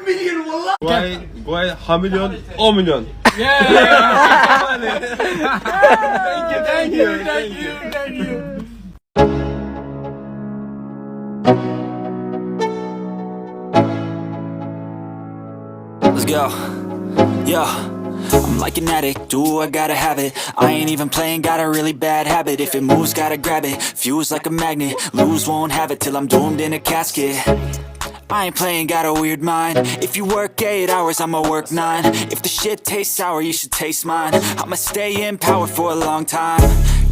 1million والله. Guuxaye 1million 1million. Yeah. Thank you. Let's go. Yo, I'm like an addict, do I gotta have it. I ain't even playing, got a really bad habit. If it moves, gotta grab it, fuse like a magnet. Lose, won't have it till I'm doomed in a casket. I ain't playing, got a weird mind. If you work 8 hours, I'ma work 9. If the shit tastes sour, you should taste mine. I'ma stay in power for a long time.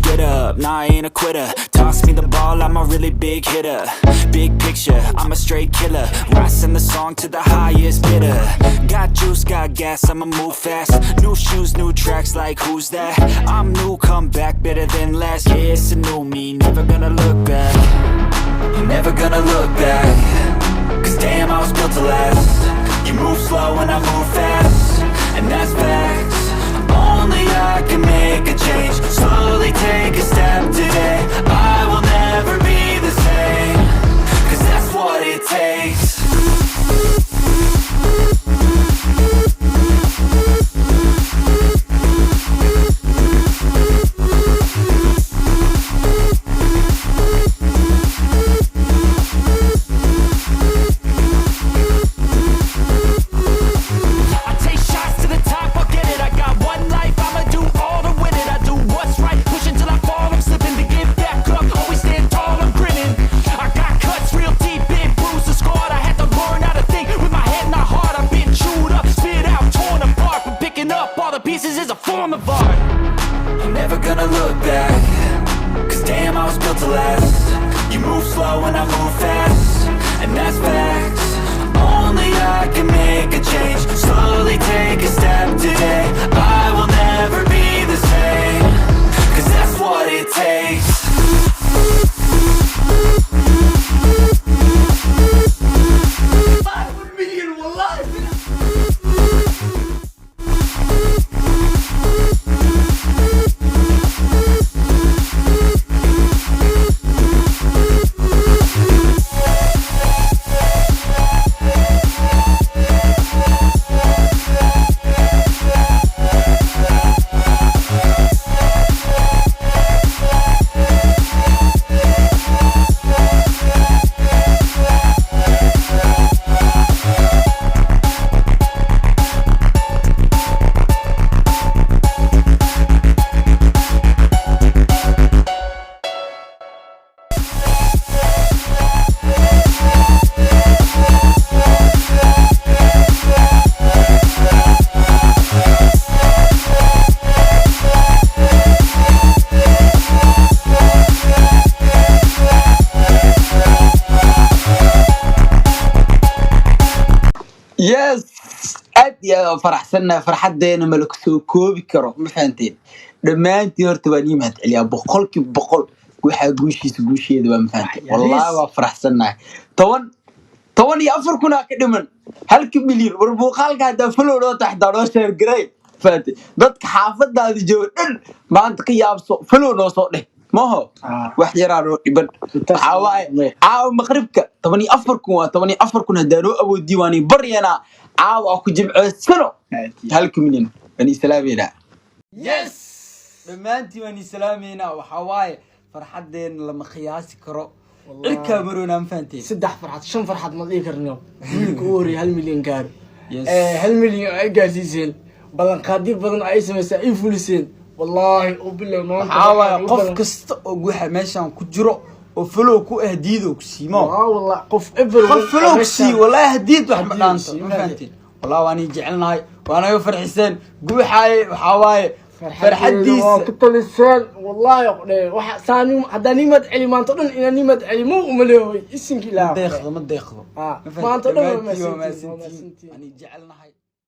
Get up, nah, I ain't a quitter. Toss me the ball, I'm a really big hitter. Big picture, I'm a straight killer. Rising the song to the highest bidder. Got juice, got gas, I'ma move fast. New shoes, new tracks, like who's that? I'm new, come back, better than last. Yeah, it's a new me, never gonna look back. Never gonna look back. Cause damn, I was built to last. You move slow and I move fast, and that's facts. Only I can make a change. Slowly take a step today. I will never be the same. Cause that's what it takes. Pieces is a form of art. I'm never gonna look back. Cause damn, I was built to last. You move slow and I move fast, and that's facts. Only I can make a change. Slowly take a step today. I will never be the same. Cause that's what it takes. 1million والله. yes aad iyo faraxsanna farxadeena ma la soo koobi karo ma fahanteen dhamaantii horta waan iimaad celiyaa boqolkiiba boqol waxa guusheeda waa ma fahanteen wallahi waa faraxsannahay 14 kuna ka dhiman 1 milyan war muuqaalka hada follow taxda loo share garay fahanteen dadka xaafadaada jooga dhan maanta ka yaabso follow noo soo dheh maho wax yaraan dhiban caawa maqribka 14 kun hadaano awood diiwaani baryana caawa ku jimcoosano 1 milyan bani salaamina Yes. dhamaantii bani salaamina waxa waaye farxadeen lama qiyaasi karo ilka marona ma fahanteen 3 فرحات 5 فرحات ما ذي كرنيو كوري 1 مليون كار 1 مليون اي قاسيسين بلان قادي بدن اي سميسا اي فوليسين والله وبالله ما عاوا قف كست oo guuxa meeshan ku jiro oo flow ku ahdiido ku siimo والله قف ابر قف flow si والله هديد wax ma dhaanto ma fahanteen والله waani jecelnahay waana farxiseen guuxaay waxa waaye فرحديس كتلسان والله waxa saani hadani mad cili maanta dhan inani mad cili mo umaleeyo isinki la ma deeqdo maanta dhan ma ani jecelnahay